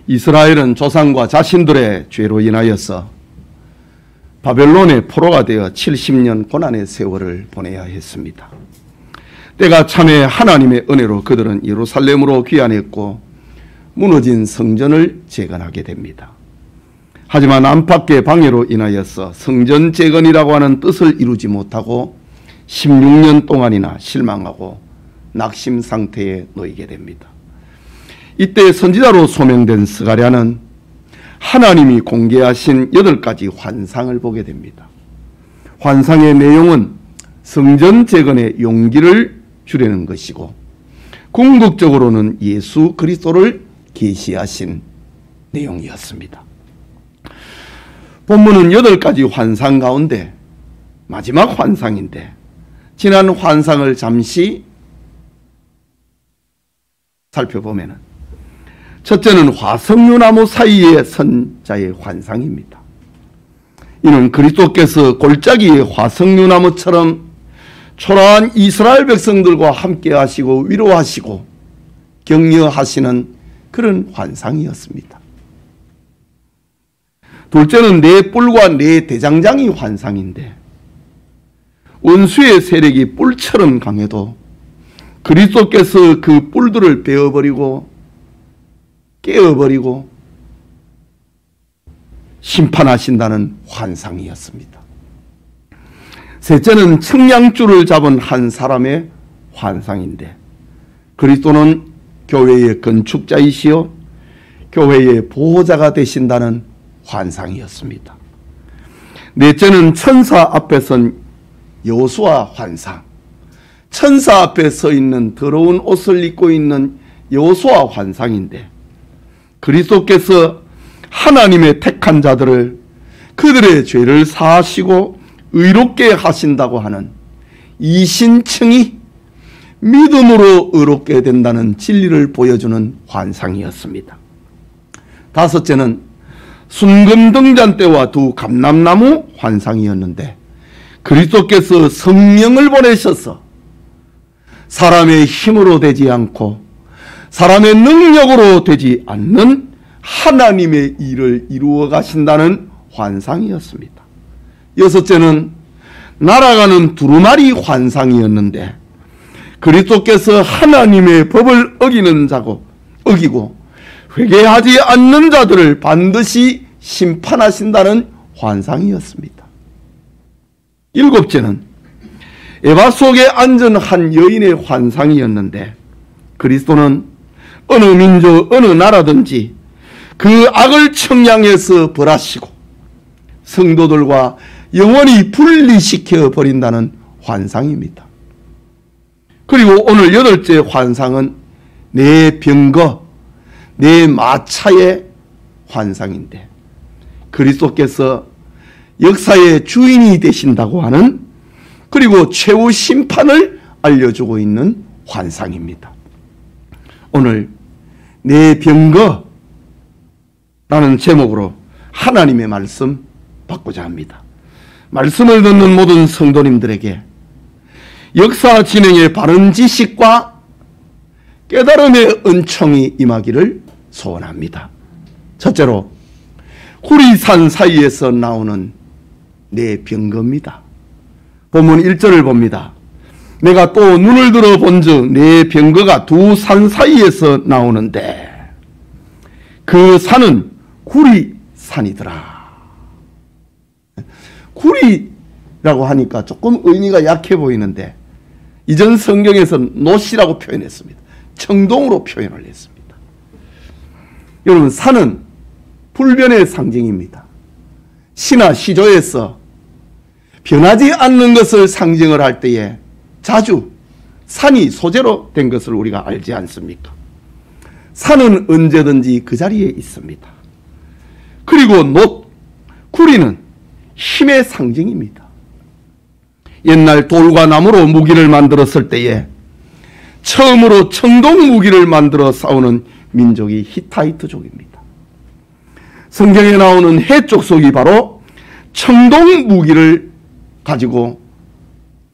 이스라엘은 조상과 자신들의 죄로 인하여서 바벨론의 포로가 되어 70년 고난의 세월을 보내야 했습니다. 때가 참에 하나님의 은혜로 그들은 예루살렘으로 귀환했고 무너진 성전을 재건하게 됩니다. 하지만 안팎의 방해로 인하여서 성전 재건이라고 하는 뜻을 이루지 못하고 16년 동안이나 실망하고 낙심 상태에 놓이게 됩니다. 이때 선지자로 소명된 스가랴는 하나님이 공개하신 8가지 환상을 보게 됩니다. 환상의 내용은 성전 재건의 용기를 주려는 것이고 궁극적으로는 예수 그리스도를 계시하신 내용이었습니다. 본문은 8가지 환상 가운데 마지막 환상인데 지난 환상을 잠시 살펴보면 첫째는 화석류나무 사이에 선 자의 환상입니다. 이는 그리스도께서 골짜기의 화석류나무처럼 초라한 이스라엘 백성들과 함께 하시고 위로하시고 격려하시는 그런 환상이었습니다. 둘째는 네 뿔과 네 대장장이 환상인데 원수의 세력이 뿔처럼 강해도 그리스도께서 그 뿔들을 베어버리고 깨어버리고 심판하신다는 환상이었습니다. 셋째는 청량줄을 잡은 한 사람의 환상인데 그리스도는 교회의 건축자이시요 교회의 보호자가 되신다는 환상이었습니다. 넷째는 천사 앞에 선 여호수아 환상. 천사 앞에 서 있는 더러운 옷을 입고 있는 여호수아 환상인데 그리스도께서 하나님의 택한 자들을 그들의 죄를 사하시고 의롭게 하신다고 하는 이신층이 믿음으로 의롭게 된다는 진리를 보여주는 환상이었습니다. 다섯째는 순금등잔대와 두 감람나무 환상이었는데 그리스도께서 성령을 보내셔서 사람의 힘으로 되지 않고 사람의 능력으로 되지 않는 하나님의 일을 이루어 가신다는 환상이었습니다. 여섯째는 날아가는 두루마리 환상이었는데 그리스도께서 하나님의 법을 어기고 회개하지 않는 자들을 반드시 심판하신다는 환상이었습니다. 일곱째는 에바 속에 앉은 한 여인의 환상이었는데 그리스도는 어느 민족 어느 나라든지 그 악을 청량해서 벌하시고 성도들과 영원히 분리시켜 버린다는 환상입니다. 그리고 오늘 8째 환상은 내 병거 내 마차의 환상인데 그리스도께서 역사의 주인이 되신다고 하는 그리고 최후 심판을 알려주고 있는 환상입니다. 오늘 내 병거라는 제목으로 하나님의 말씀 받고자 합니다. 말씀을 듣는 모든 성도님들에게 역사 진행의 바른 지식과 깨달음의 은총이 임하기를 소원합니다. 첫째로 구리산 사이에서 나오는 내 병거입니다. 본문 1절을 봅니다. 내가 또 눈을 들어 본즉 내 병거가 두 산 사이에서 나오는데 그 산은 구리산이더라. 구리라고 하니까 조금 의미가 약해 보이는데 이전 성경에서는 노시라고 표현했습니다. 청동으로 표현을 했습니다. 여러분 산은 불변의 상징입니다. 시나 시조에서 변하지 않는 것을 상징을 할 때에 자주 산이 소재로 된 것을 우리가 알지 않습니까? 산은 언제든지 그 자리에 있습니다. 그리고 구리는 힘의 상징입니다. 옛날 돌과 나무로 무기를 만들었을 때에 처음으로 청동 무기를 만들어 싸우는 민족이 히타이트족입니다. 성경에 나오는 해족속이 바로 청동 무기를 가지고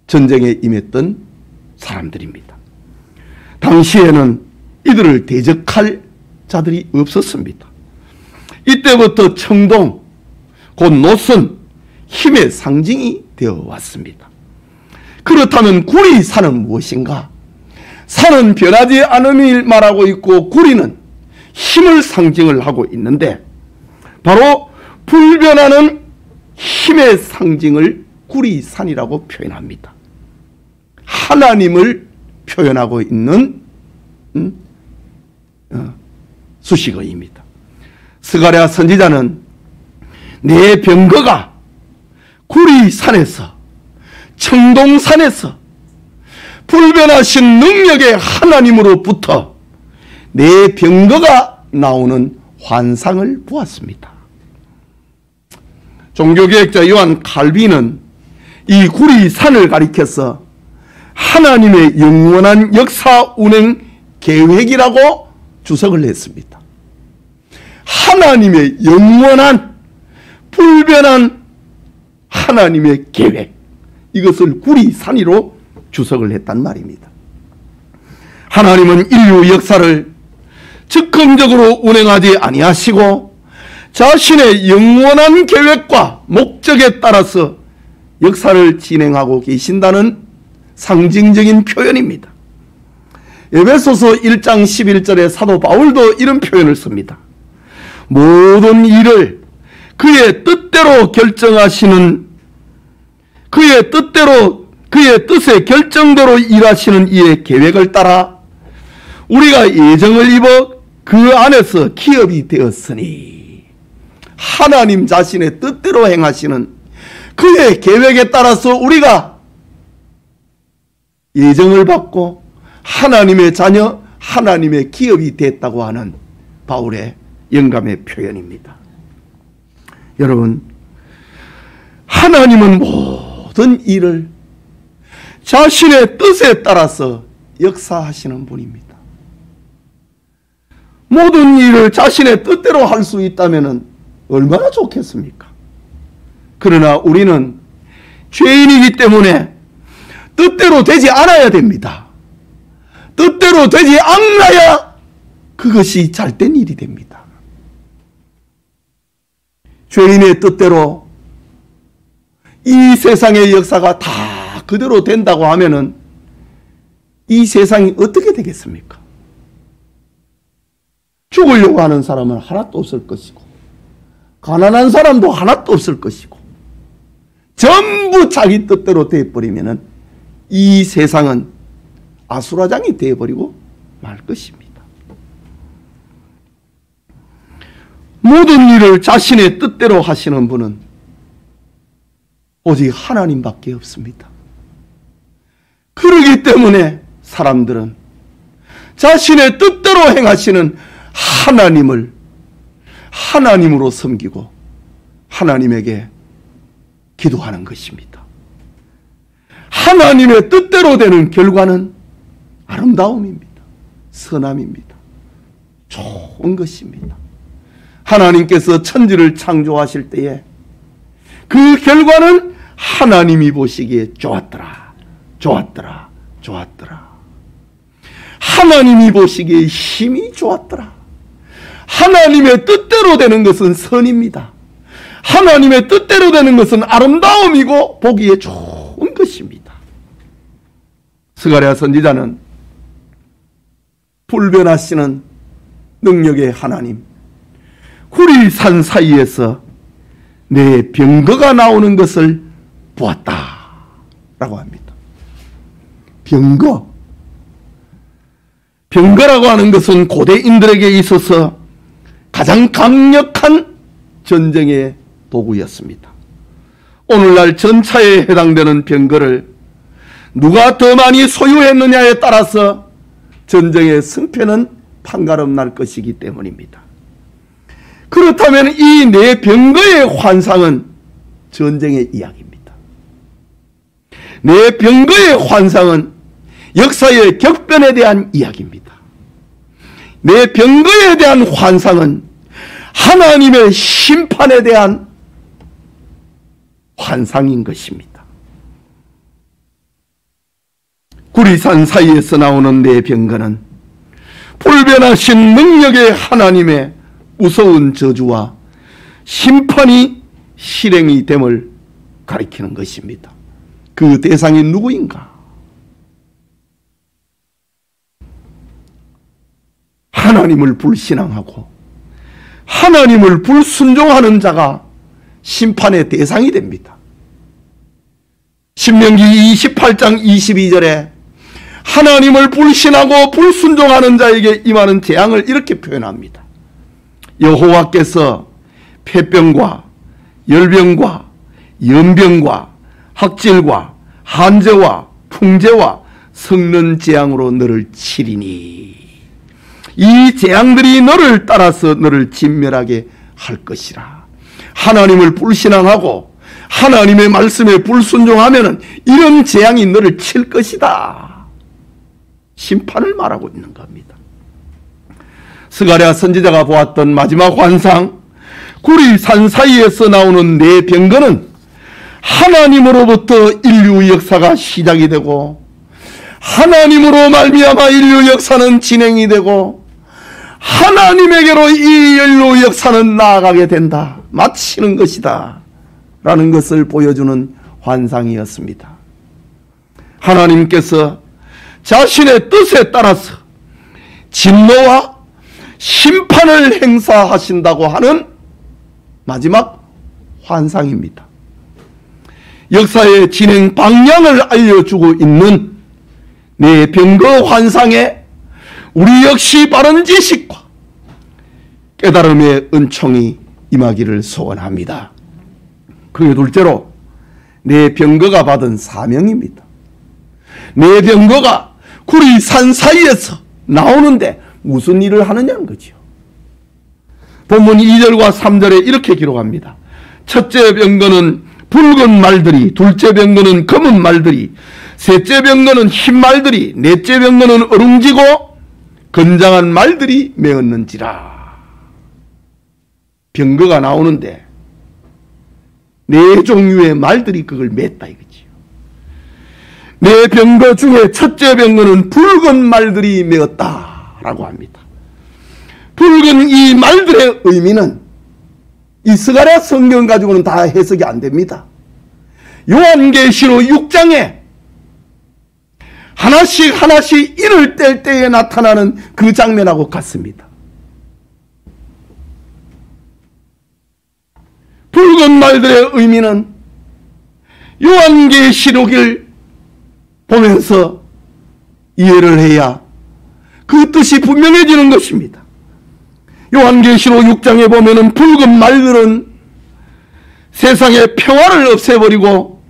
전쟁에 임했던 사람들입니다. 당시에는 이들을 대적할 자들이 없었습니다. 이때부터 청동, 곧 노선, 힘의 상징이 되어 왔습니다. 그렇다면 구리 산은 무엇인가? 산은 변하지 않음을 말하고 있고 구리는 힘을 상징을 하고 있는데, 바로 불변하는 힘의 상징을 구리산이라고 표현합니다. 하나님을 표현하고 있는 수식어입니다. 스가랴 선지자는 내 병거가 구리산에서, 청동산에서 불변하신 능력의 하나님으로부터 내 병거가 나오는 환상을 보았습니다. 종교개혁자 요한 칼빈은 이 구리산을 가리켜서 하나님의 영원한 역사 운행 계획이라고 주석을 했습니다. 하나님의 영원한 불변한 하나님의 계획, 이것을 구리산이로 주석을 했단 말입니다. 하나님은 인류 역사를 즉흥적으로 운행하지 아니하시고 자신의 영원한 계획과 목적에 따라서 역사를 진행하고 계신다는 상징적인 표현입니다. 에베소서 1장 11절에 사도 바울도 이런 표현을 씁니다. 모든 일을 그의 뜻대로 결정하시는, 그의 뜻의 결정대로 일하시는 이의 계획을 따라 우리가 예정을 입어 그 안에서 기업이 되었으니, 하나님 자신의 뜻대로 행하시는 그의 계획에 따라서 우리가 예정을 받고 하나님의 자녀, 하나님의 기업이 됐다고 하는 바울의 영감의 표현입니다. 여러분, 하나님은 모든 일을 자신의 뜻에 따라서 역사하시는 분입니다. 모든 일을 자신의 뜻대로 할 수 있다면 얼마나 좋겠습니까? 그러나 우리는 죄인이기 때문에 뜻대로 되지 않아야 됩니다. 뜻대로 되지 않아야 그것이 잘된 일이 됩니다. 죄인의 뜻대로 이 세상의 역사가 다 그대로 된다고 하면은 이 세상이 어떻게 되겠습니까? 죽으려고 하는 사람은 하나도 없을 것이고, 가난한 사람도 하나도 없을 것이고, 전부 자기 뜻대로 되어버리면은 이 세상은 아수라장이 되어버리고 말 것입니다. 모든 일을 자신의 뜻대로 하시는 분은 오직 하나님밖에 없습니다. 그러기 때문에 사람들은 자신의 뜻대로 행하시는 하나님을 하나님으로 섬기고 하나님에게 기도하는 것입니다. 하나님의 뜻대로 되는 결과는 아름다움입니다. 선함입니다. 좋은 것입니다. 하나님께서 천지를 창조하실 때에 그 결과는 하나님이 보시기에 좋았더라, 좋았더라, 좋았더라. 하나님이 보시기에 힘이 좋았더라. 하나님의 뜻대로 되는 것은 선입니다. 하나님의 뜻대로 되는 것은 아름다움이고 보기에 좋은 것입니다. 스가랴 선지자는 불변하시는 능력의 하나님, 구리산 사이에서 내 병거가 나오는 것을 보았다 라고 합니다. 병거라고 하는 것은 고대인들에게 있어서 가장 강력한 전쟁의 도구였습니다. 오늘날 전차에 해당되는 병거를 누가 더 많이 소유했느냐에 따라서 전쟁의 승패는 판가름 날 것이기 때문입니다. 그렇다면 이 네 병거의 환상은 전쟁의 이야기입니다. 네 병거의 환상은 역사의 격변에 대한 이야기입니다. 네 병거에 대한 환상은 하나님의 심판에 대한 환상인 것입니다. 구리산 사이에서 나오는 네 병거는 불변하신 능력의 하나님의 무서운 저주와 심판이 실행이 됨을 가리키는 것입니다. 그 대상이 누구인가? 하나님을 불신앙하고 하나님을 불순종하는 자가 심판의 대상이 됩니다. 신명기 28장 22절에 하나님을 불신하고 불순종하는 자에게 임하는 재앙을 이렇게 표현합니다. 여호와께서 폐병과 열병과 연병과 학질과 한재와 풍재와 섞는 재앙으로 너를 치리니 이 재앙들이 너를 따라서 너를 진멸하게 할 것이라. 하나님을 불신앙하고 하나님의 말씀에 불순종하면 이런 재앙이 너를 칠 것이다. 심판을 말하고 있는 겁니다. 스가랴 선지자가 보았던 마지막 환상, 구리산 사이에서 나오는 네 병거는 하나님으로부터 인류 역사가 시작이 되고 하나님으로 말미암아 인류 역사는 진행이 되고 하나님에게로 이 인류 역사는 나아가게 된다, 마치는 것이다 라는 것을 보여주는 환상이었습니다. 하나님께서 자신의 뜻에 따라서 진노와 심판을 행사하신다고 하는 마지막 환상입니다. 역사의 진행 방향을 알려주고 있는 네 병거 환상에 우리 역시 바른 지식과 깨달음의 은총이 임하기를 소원합니다. 그리고 둘째로 네 병거가 받은 사명입니다. 네 병거가 구리산 사이에서 나오는데 무슨 일을 하느냐는 거죠. 본문 2절과 3절에 이렇게 기록합니다. 첫째 병거는 붉은 말들이, 둘째 병거는 검은 말들이, 셋째 병거는 흰 말들이, 넷째 병거는 어룽지고 건장한 말들이 메었는지라. 병거가 나오는데 네 종류의 말들이 그걸 맸다 이거지요. 네 병거 중에 첫째 병거는 붉은 말들이 메었다라고 합니다. 붉은 이 말들의 의미는 이 스가랴 성경 가지고는 다 해석이 안 됩니다. 요한계시록 6장에 하나씩 하나씩 이를 뗄 때에 나타나는 그 장면하고 같습니다. 붉은 말들의 의미는 요한계시록을 보면서 이해를 해야 그 뜻이 분명해지는 것입니다. 요한계시록 6장에 보면은 붉은 말들은 세상의 평화를 없애버리고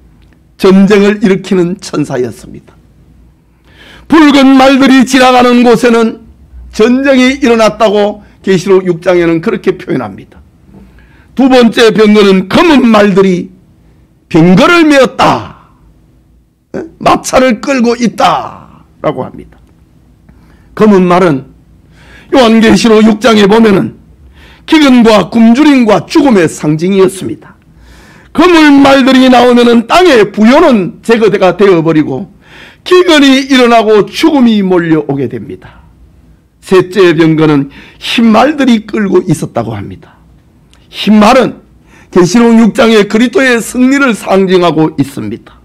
전쟁을 일으키는 천사였습니다. 붉은 말들이 지나가는 곳에는 전쟁이 일어났다고 계시록 6장에는 그렇게 표현합니다. 두 번째 병거는 검은 말들이 병거를 메었다, 마차를 끌고 있다 라고 합니다. 검은 말은 요한계시록 6장에 보면은 기근과 굶주림과 죽음의 상징이었습니다. 검은 말들이 나오면은 땅의 부요는 제거가 되어버리고 기근이 일어나고 죽음이 몰려오게 됩니다. 셋째 병거는 흰 말들이 끌고 있었다고 합니다. 흰 말은 계시록 6장의 그리스도의 승리를 상징하고 있습니다.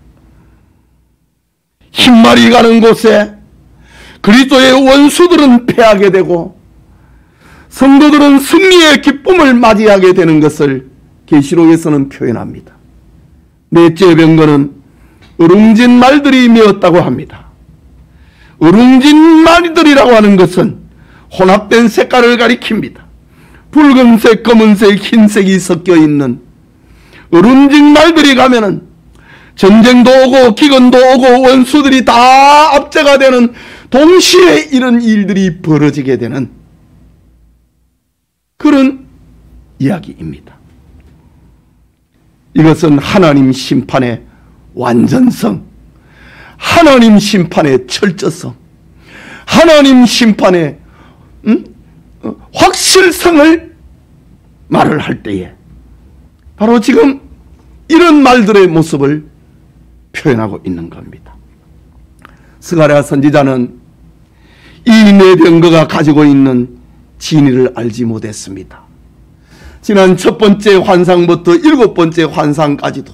흰 말이 가는 곳에 그리스도의 원수들은 패하게 되고 성도들은 승리의 기쁨을 맞이하게 되는 것을 계시록에서는 표현합니다. 넷째 병거는 어룽진 말들이 메었다고 합니다. 어룽진 말들이라고 하는 것은 혼합된 색깔을 가리킵니다. 붉은색, 검은색, 흰색이 섞여 있는 어룽진 말들이 가면은 전쟁도 오고 기근도 오고 원수들이 다 압제가 되는 동시에 이런 일들이 벌어지게 되는 그런 이야기입니다. 이것은 하나님 심판의 완전성, 하나님 심판의 철저성, 하나님 심판의 확실성을 말을 할 때에 바로 지금 이런 말들의 모습을 표현하고 있는 겁니다. 스가랴 선지자는 이 네 병거가 가지고 있는 진리를 알지 못했습니다. 지난 첫 번째 환상부터 일곱 번째 환상까지도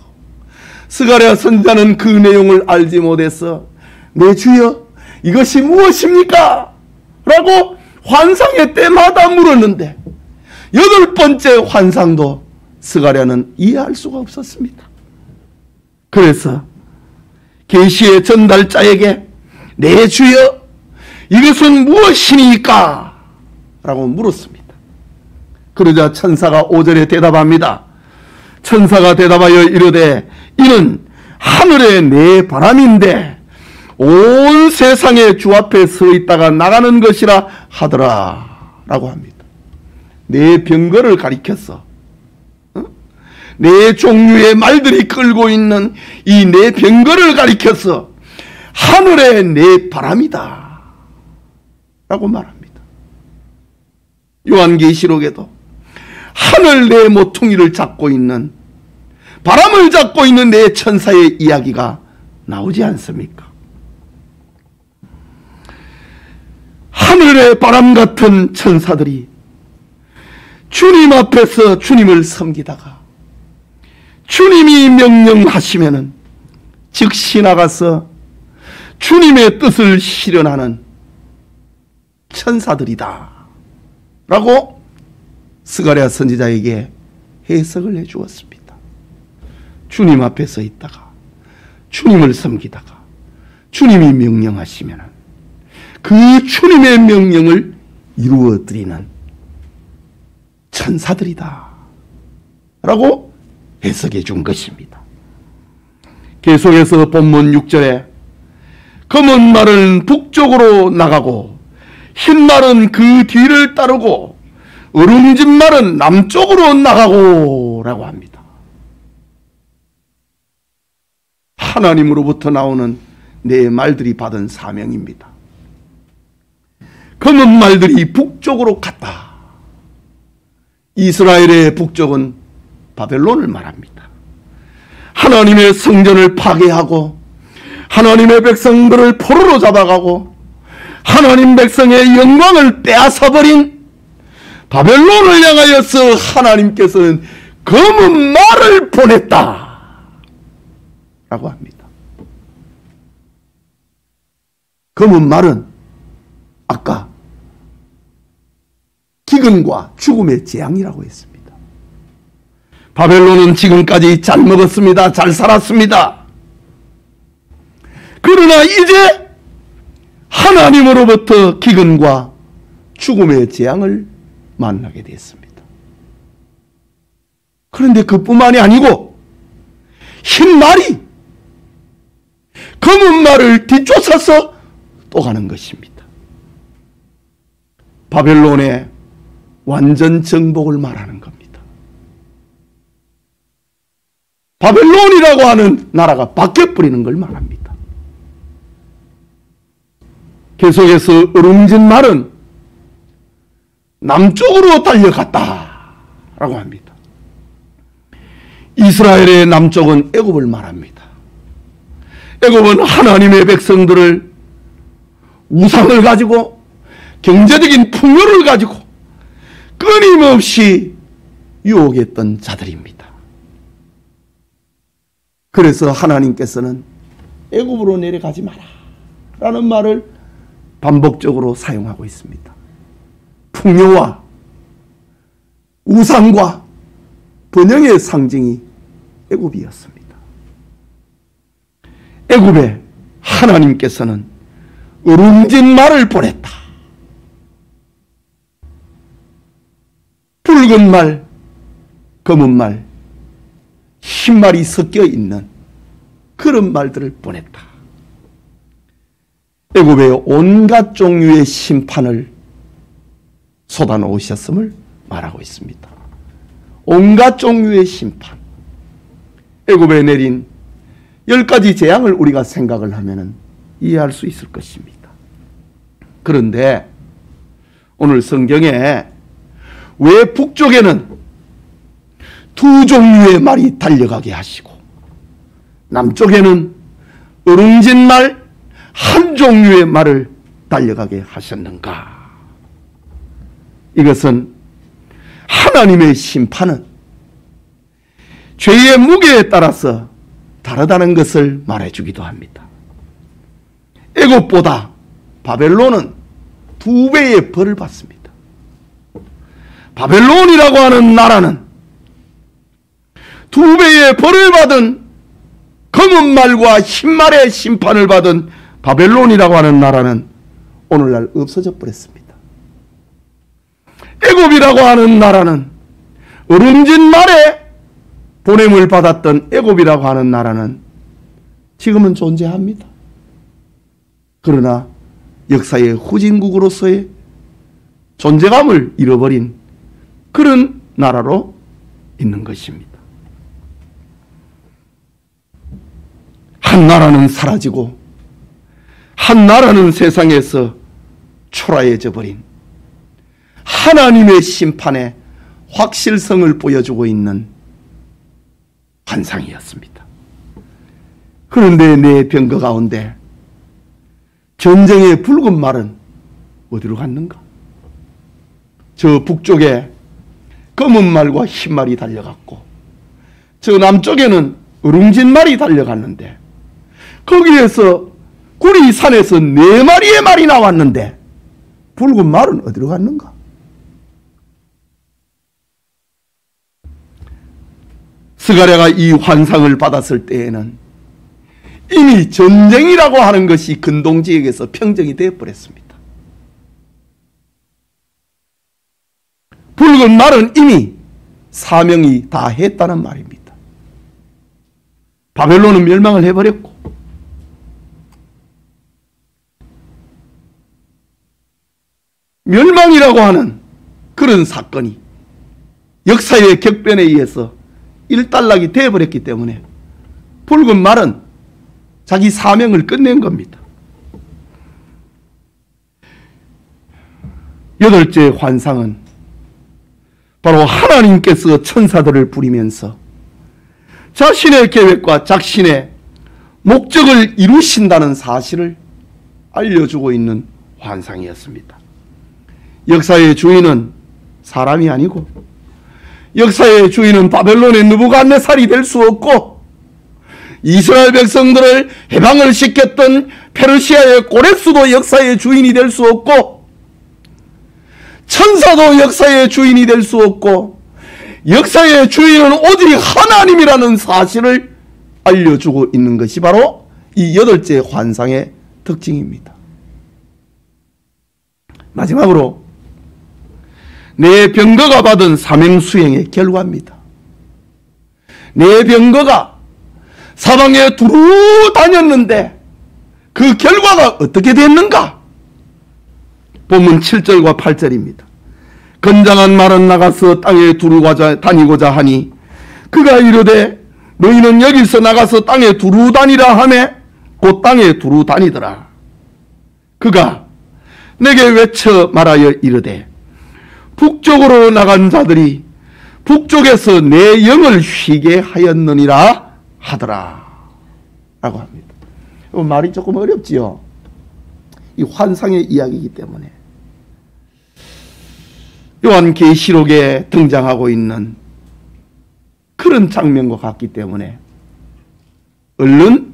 스가랴 선지자는 그 내용을 알지 못해서 내 주여 이것이 무엇입니까? 라고 환상의 때마다 물었는데 여덟 번째 환상도 스가랴는 이해할 수가 없었습니다. 그래서 계시의 전달자에게 내 주여 이것은 무엇이니까? 라고 물었습니다. 그러자 천사가 5절에 대답합니다. 천사가 대답하여 이르되 이는 하늘의 내 바람인데 온 세상의 주 앞에 서 있다가 나가는 것이라 하더라 라고 합니다. 네 병거를 가리켜서 네 종류의 말들이 끌고 있는 이 네 병거를 가리켜서 하늘의 네 바람이다 라고 말합니다. 요한계시록에도 하늘 네 모퉁이를 잡고 있는 바람을 잡고 있는 네 천사의 이야기가 나오지 않습니까? 하늘의 바람 같은 천사들이 주님 앞에서 주님을 섬기다가 주님이 명령하시면은 즉시 나가서 주님의 뜻을 실현하는 천사들이다 라고 스가랴 선지자에게 해석을 해 주었습니다. 주님 앞에 서 있다가 주님을 섬기다가 주님이 명령하시면은 그 주님의 명령을 이루어 드리는 천사들이다 라고 해석해 준 것입니다. 계속해서 본문 6절에 검은 말은 북쪽으로 나가고 흰 말은 그 뒤를 따르고 으름진 말은 남쪽으로 나가고 라고 합니다. 하나님으로부터 나오는 네 말들이 받은 사명입니다. 검은 말들이 북쪽으로 갔다. 이스라엘의 북쪽은 바벨론을 말합니다. 하나님의 성전을 파괴하고 하나님의 백성들을 포로로 잡아가고 하나님 백성의 영광을 빼앗아버린 바벨론을 향하여서 하나님께서는 검은 말을 보냈다 라고 합니다. 검은 말은 아까 기근과 죽음의 재앙이라고 했습니다. 바벨론은 지금까지 잘 먹었습니다. 잘 살았습니다. 그러나 이제 하나님으로부터 기근과 죽음의 재앙을 만나게 됐습니다. 그런데 그뿐만이 아니고 흰 말이 검은 말을 뒤쫓아서 또 가는 것입니다. 바벨론의 완전 정복을 말하는 겁니다. 바벨론이라고 하는 나라가 바뀌어버리는 걸 말합니다. 계속해서 으름진 말은 남쪽으로 달려갔다 라고 합니다. 이스라엘의 남쪽은 애굽을 말합니다. 애굽은 하나님의 백성들을 우상을 가지고 경제적인 풍요를 가지고 끊임없이 유혹했던 자들입니다. 그래서 하나님께서는 애굽으로 내려가지 마라 라는 말을 반복적으로 사용하고 있습니다. 풍요와 우상과 번영의 상징이 애굽이었습니다. 애굽에 하나님께서는 으름진 말을 보냈다. 붉은 말, 검은 말, 흰 말이 섞여 있는 그런 말들을 보냈다. 애굽에 온갖 종류의 심판을 쏟아놓으셨음을 말하고 있습니다. 온갖 종류의 심판. 애굽에 내린 10가지 재앙을 우리가 생각을 하면 이해할 수 있을 것입니다. 그런데 오늘 성경에 왜 북쪽에는 두 종류의 말이 달려가게 하시고 남쪽에는 으름진 말 한 종류의 말을 달려가게 하셨는가? 이것은 하나님의 심판은 죄의 무게에 따라서 다르다는 것을 말해주기도 합니다. 애굽보다 바벨론은 2배의 벌을 받습니다. 바벨론이라고 하는 나라는 2배의 벌을 받은 검은 말과 흰 말의 심판을 받은 바벨론이라고 하는 나라는 오늘날 없어져 버렸습니다. 애굽이라고 하는 나라는 어lum진 말에 보냄을 받았던 애굽이라고 하는 나라는 지금은 존재합니다. 그러나 역사의 후진국으로서의 존재감을 잃어버린 그런 나라로 있는 것입니다. 한 나라는 사라지고 한 나라는 세상에서 초라해져 버린 하나님의 심판의 확실성을 보여주고 있는 환상이었습니다. 그런데 내 병거 가운데 전쟁의 붉은 말은 어디로 갔는가? 저 북쪽에 검은 말과 흰 말이 달려갔고 저 남쪽에는 어룽진 말이 달려갔는데 거기에서 구리산에서 4마리의 말이 나왔는데 붉은 말은 어디로 갔는가? 스가랴가 이 환상을 받았을 때에는 이미 전쟁이라고 하는 것이 근동지역에서 평정이 되어버렸습니다. 붉은 말은 이미 사명이 다 했다는 말입니다. 바벨론은 멸망을 해버렸고 멸망이라고 하는 그런 사건이 역사의 격변에 의해서 일단락이 되어버렸기 때문에 붉은 말은 자기 사명을 끝낸 겁니다. 8째 환상은 바로 하나님께서 천사들을 부리면서 자신의 계획과 자신의 목적을 이루신다는 사실을 알려주고 있는 환상이었습니다. 역사의 주인은 사람이 아니고 역사의 주인은 바벨론의 느부갓네살이 될 수 없고 이스라엘 백성들을 해방을 시켰던 페르시아의 고레스도 역사의 주인이 될 수 없고 천사도 역사의 주인이 될 수 없고 역사의 주인은 오직 하나님이라는 사실을 알려주고 있는 것이 바로 이 8째 환상의 특징입니다. 마지막으로 내 병거가 받은 사명수행의 결과입니다. 내 병거가 사방에 두루 다녔는데 그 결과가 어떻게 됐는가? 본문 7절과 8절입니다. 건장한 말은 나가서 땅에 두루 다니고자 하니 그가 이르되 너희는 여기서 나가서 땅에 두루 다니라 하매 곧 땅에 두루 다니더라. 그가 내게 외쳐 말하여 이르되 북쪽으로 나간 자들이 북쪽에서 내 영을 쉬게 하였느니라 하더라 라고 합니다. 말이 조금 어렵지요. 이 환상의 이야기이기 때문에 요한계시록에 등장하고 있는 그런 장면과 같기 때문에 얼른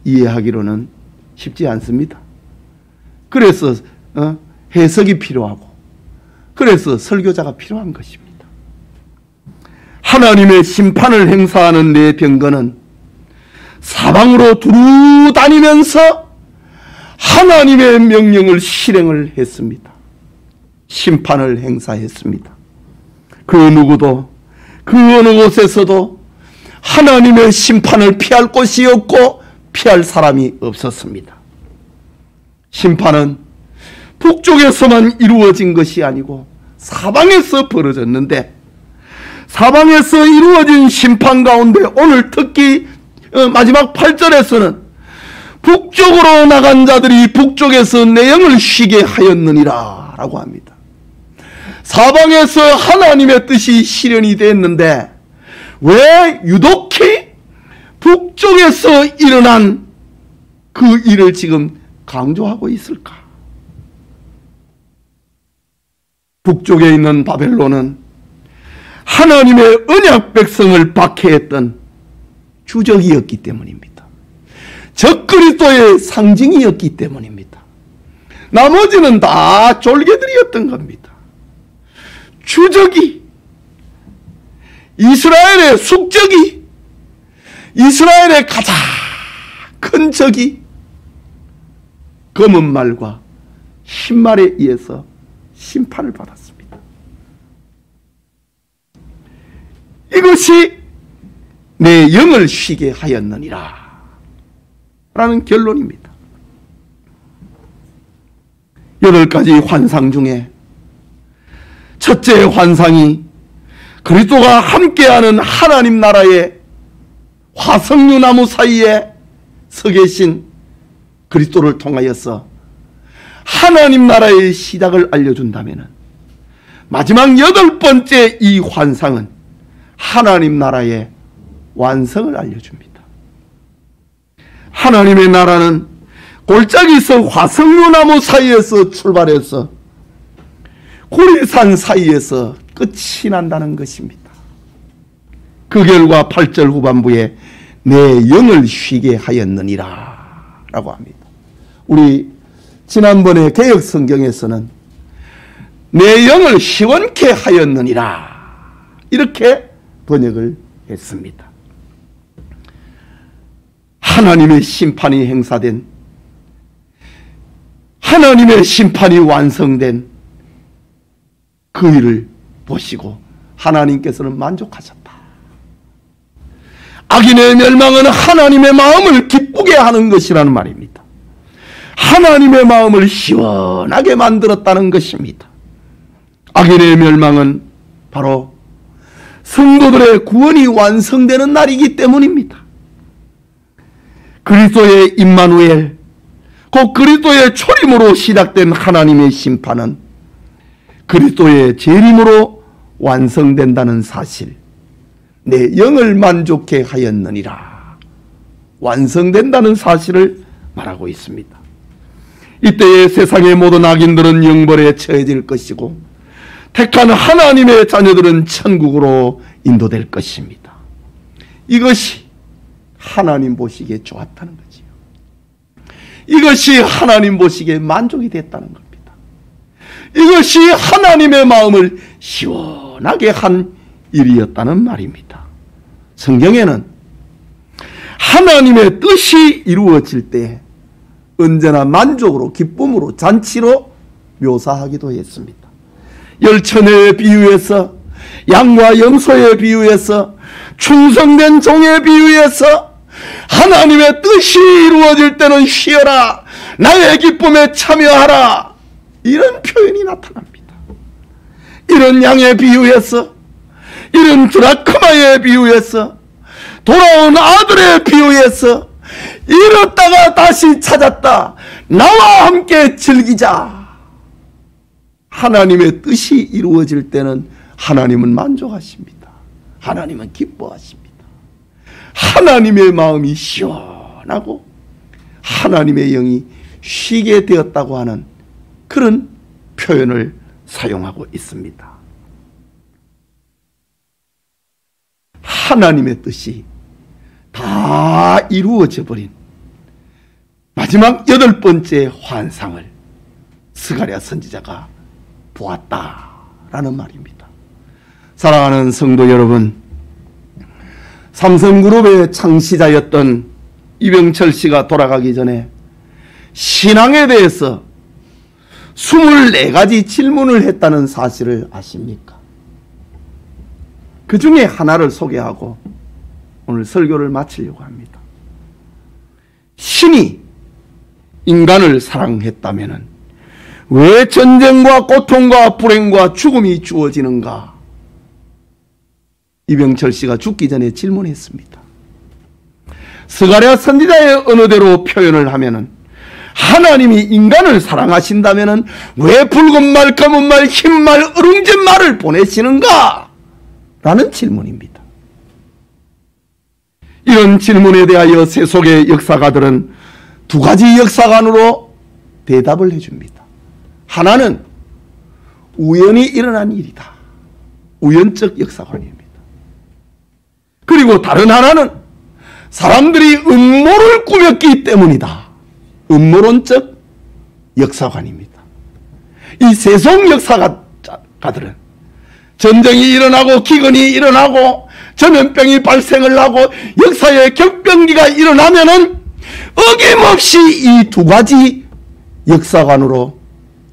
이해하기로는 쉽지 않습니다. 그래서 해석이 필요하고 그래서 설교자가 필요한 것입니다. 하나님의 심판을 행사하는 내 병거는 사방으로 두루 다니면서 하나님의 명령을 실행을 했습니다. 심판을 행사했습니다. 그 누구도 그 어느 곳에서도 하나님의 심판을 피할 곳이 없고 피할 사람이 없었습니다. 심판은 북쪽에서만 이루어진 것이 아니고 사방에서 벌어졌는데 사방에서 이루어진 심판 가운데 오늘 특히 마지막 8절에서는 북쪽으로 나간 자들이 북쪽에서 내 영을 쉬게 하였느니라 라고 합니다. 사방에서 하나님의 뜻이 실현이 됐는데 왜 유독히 북쪽에서 일어난 그 일을 지금 강조하고 있을까? 북쪽에 있는 바벨론은 하나님의 언약 백성을 박해했던 주적이었기 때문입니다. 적그리스도의 상징이었기 때문입니다. 나머지는 다 졸개들이었던 겁니다. 주적이, 이스라엘의 숙적이, 이스라엘의 가장 큰 적이 검은 말과 흰 말에 의해서 심판을 받았습니다. 이것이 내 영을 쉬게 하였느니라 라는 결론입니다. 8가지 환상 중에 첫째 환상이 그리스도가 함께하는 하나님 나라의 화석류 나무 사이에 서 계신 그리스도를 통하여서 하나님 나라의 시작을 알려준다면, 마지막 8번째 이 환상은 하나님 나라의 완성을 알려줍니다. 하나님의 나라는 골짜기에서 화석류 나무 사이에서 출발해서 고리산 사이에서 끝이 난다는 것입니다. 그 결과 8절 후반부에 내 영을 쉬게 하였느니라 라고 합니다. 우리 지난번에 개역 성경에서는 내 영을 시원케 하였느니라 이렇게 번역을 했습니다. 하나님의 심판이 행사된, 하나님의 심판이 완성된 그 일을 보시고 하나님께서는 만족하셨다. 악인의 멸망은 하나님의 마음을 기쁘게 하는 것이라는 말입니다. 하나님의 마음을 시원하게 만들었다는 것입니다. 악인의 멸망은 바로 성도들의 구원이 완성되는 날이기 때문입니다. 그리스도의 임마누엘, 곧 그리스도의 초림으로 시작된 하나님의 심판은 그리스도의 재림으로 완성된다는 사실, 내 영을 만족케 하였느니라, 완성된다는 사실을 말하고 있습니다. 이때에 세상의 모든 악인들은 영벌에 처해질 것이고 택한 하나님의 자녀들은 천국으로 인도될 것입니다. 이것이 하나님 보시기에 좋았다는 거지요. 이것이 하나님 보시기에 만족이 됐다는 겁니다. 이것이 하나님의 마음을 시원하게 한 일이었다는 말입니다. 성경에는 하나님의 뜻이 이루어질 때 언제나 만족으로, 기쁨으로, 잔치로 묘사하기도 했습니다. 열처녀의 비유에서, 양과 염소의 비유에서, 충성된 종의 비유에서 하나님의 뜻이 이루어질 때는 쉬어라, 나의 기쁨에 참여하라, 이런 표현이 나타납니다. 이런 양의 비유에서, 이런 드라크마의 비유에서, 돌아온 아들의 비유에서 잃었다가 다시 찾았다, 나와 함께 즐기자. 하나님의 뜻이 이루어질 때는 하나님은 만족하십니다. 하나님은 기뻐하십니다. 하나님의 마음이 시원하고 하나님의 영이 쉬게 되었다고 하는 그런 표현을 사용하고 있습니다. 하나님의 뜻이 다 이루어져 버린 마지막 8번째 환상을 스가랴 선지자가 보았다라는 말입니다. 사랑하는 성도 여러분, 삼성그룹의 창시자였던 이병철 씨가 돌아가기 전에 신앙에 대해서 24가지 질문을 했다는 사실을 아십니까? 그 중에 하나를 소개하고 오늘 설교를 마치려고 합니다. 신이 인간을 사랑했다면 왜 전쟁과 고통과 불행과 죽음이 주어지는가? 이병철 씨가 죽기 전에 질문했습니다. 스가랴 선지자의 언어대로 표현을 하면은 하나님이 인간을 사랑하신다면은 왜 붉은 말, 검은 말, 흰 말, 어룽진 말을 보내시는가? 라는 질문입니다. 이런 질문에 대하여 세속의 역사가들은 2가지 역사관으로 대답을 해줍니다. 하나는 우연히 일어난 일이다. 우연적 역사관입니다. 그리고 다른 하나는 사람들이 음모를 꾸몄기 때문이다. 음모론적 역사관입니다. 이 세속 역사가들은 전쟁이 일어나고 기근이 일어나고 전염병이 발생을 하고 역사의 격변기가 일어나면은 어김없이 이 두 가지 역사관으로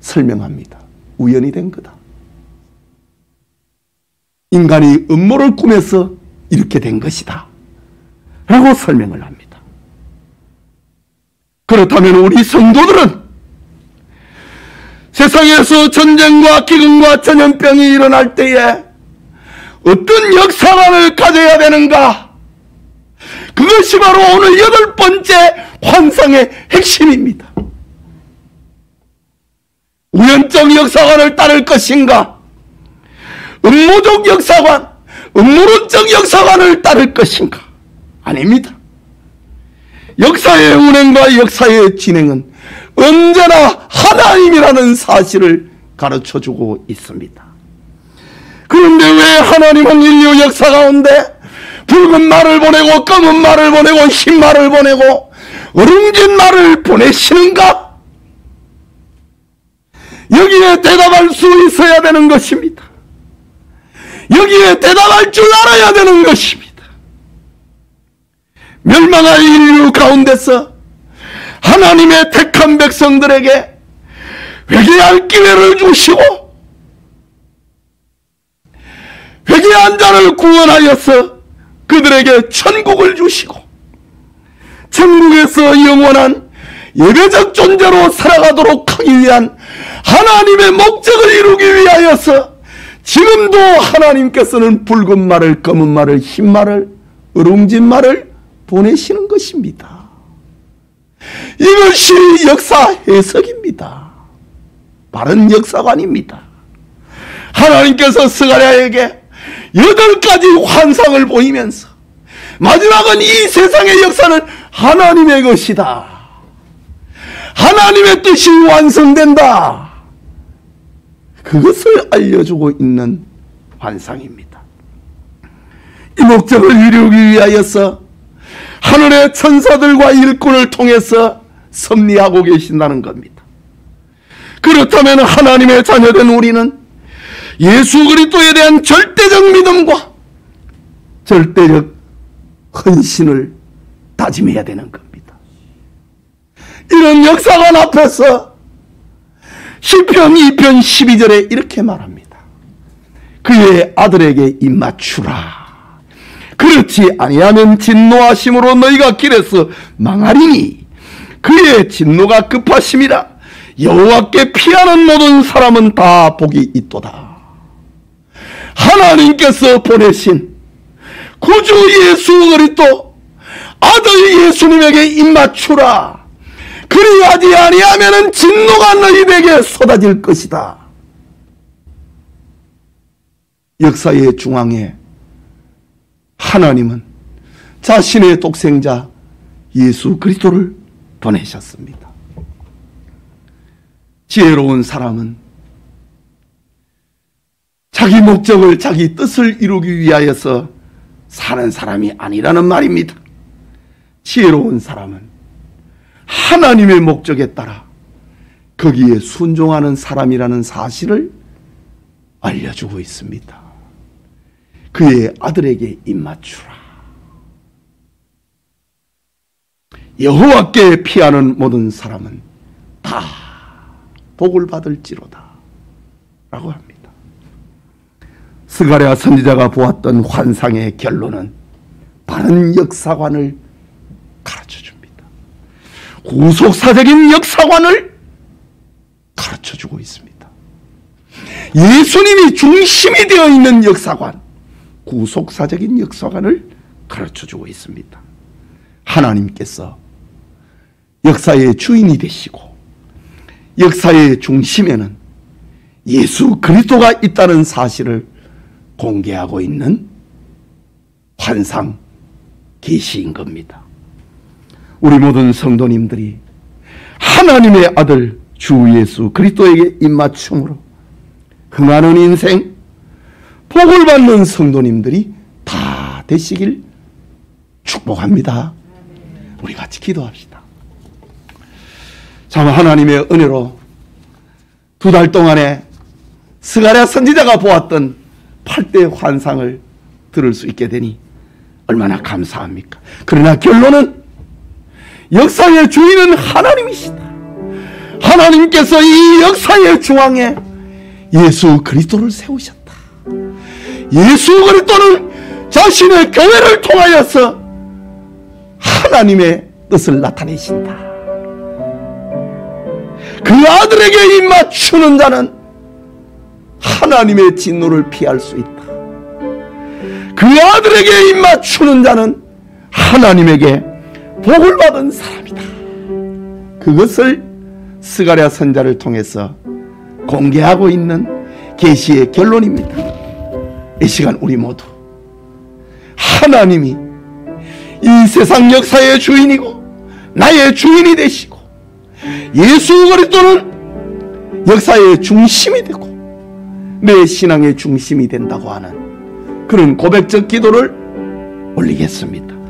설명합니다. 우연이 된 거다. 인간이 음모를 꾸며서 이렇게 된 것이다 라고 설명을 합니다. 그렇다면 우리 성도들은 세상에서 전쟁과 기근과 전염병이 일어날 때에 어떤 역사관을 가져야 되는가? 그것이 바로 오늘 8번째 환상의 핵심입니다. 우연적 역사관을 따를 것인가? 음모적 역사관, 음모론적 역사관을 따를 것인가? 아닙니다. 역사의 운행과 역사의 진행은 언제나 하나님이라는 사실을 가르쳐주고 있습니다. 그런데 왜 하나님은 인류 역사 가운데 붉은 말을 보내고 검은 말을 보내고 흰 말을 보내고 어룽진 말을 보내시는가? 여기에 대답할 수 있어야 되는 것입니다. 여기에 대답할 줄 알아야 되는 것입니다. 멸망할 인류 가운데서 하나님의 택한 백성들에게 회개할 기회를 주시고 회개한 자를 구원하여서 그들에게 천국을 주시고 천국에서 영원한 예배적 존재로 살아가도록 하기 위한 하나님의 목적을 이루기 위하여서 지금도 하나님께서는 붉은 말을, 검은 말을, 흰 말을, 어룽진 말을 보내시는 것입니다. 이것이 역사 해석입니다. 바른 역사관입니다. 하나님께서 스가랴에게 8가지 환상을 보이면서 마지막은 이 세상의 역사는 하나님의 것이다. 하나님의 뜻이 완성된다. 그것을 알려주고 있는 환상입니다. 이 목적을 이루기 위하여서 하늘의 천사들과 일꾼을 통해서 섭리하고 계신다는 겁니다. 그렇다면 하나님의 자녀된 우리는 예수 그리스도에 대한 절대적 믿음과 절대적 헌신을 다짐해야 되는 겁니다. 이런 역사관 앞에서 시편 2편 12절에 이렇게 말합니다. 그의 아들에게 입맞추라. 그렇지 아니하면 진노하심으로 너희가 길에서 망하리니 그의 진노가 급하심이라. 여호와께 피하는 모든 사람은 다 복이 있도다. 하나님께서 보내신 구주 예수 그리스도 아들 예수님에게 입맞추라. 그리하지 아니하면 진노가 너희에게 쏟아질 것이다. 역사의 중앙에 하나님은 자신의 독생자 예수 그리스도를 보내셨습니다. 지혜로운 사람은 자기 목적을, 자기 뜻을 이루기 위하여서 사는 사람이 아니라는 말입니다. 지혜로운 사람은 하나님의 목적에 따라 거기에 순종하는 사람이라는 사실을 알려주고 있습니다. 그의 아들에게 입맞추라. 여호와께 피하는 모든 사람은 다 복을 받을지로다 라고 합니다. 스가랴 선지자가 보았던 환상의 결론은 바른 역사관을 가르쳐줍니다. 구속사적인 역사관을 가르쳐주고 있습니다. 예수님이 중심이 되어 있는 역사관, 구속사적인 역사관을 가르쳐주고 있습니다. 하나님께서 역사의 주인이 되시고 역사의 중심에는 예수 그리스도가 있다는 사실을 공개하고 있는 환상 계시인 겁니다. 우리 모든 성도님들이 하나님의 아들 주 예수 그리스도에게 입맞춤으로 흥하는 인생, 복을 받는 성도님들이 다 되시길 축복합니다. 우리 같이 기도합시다. 참 하나님의 은혜로 2달 동안에 스가랴 선지자가 보았던 8대 환상을 들을 수 있게 되니 얼마나 감사합니까? 그러나 결론은 역사의 주인은 하나님이시다. 하나님께서 이 역사의 중앙에 예수 그리스도를 세우셨다. 예수 그리스도는 자신의 교회를 통하여서 하나님의 뜻을 나타내신다. 그 아들에게 입맞추는 자는 하나님의 진노를 피할 수 있다. 그 아들에게 입맞추는 자는 하나님에게 복을 받은 사람이다. 그것을 스가랴 선지자를 통해서 공개하고 있는 계시의 결론입니다. 이 시간 우리 모두 하나님이 이 세상 역사의 주인이고 나의 주인이 되시고 예수 그리스도는 역사의 중심이 되고 내 신앙의 중심이 된다고 하는 그런 고백적 기도를 올리겠습니다.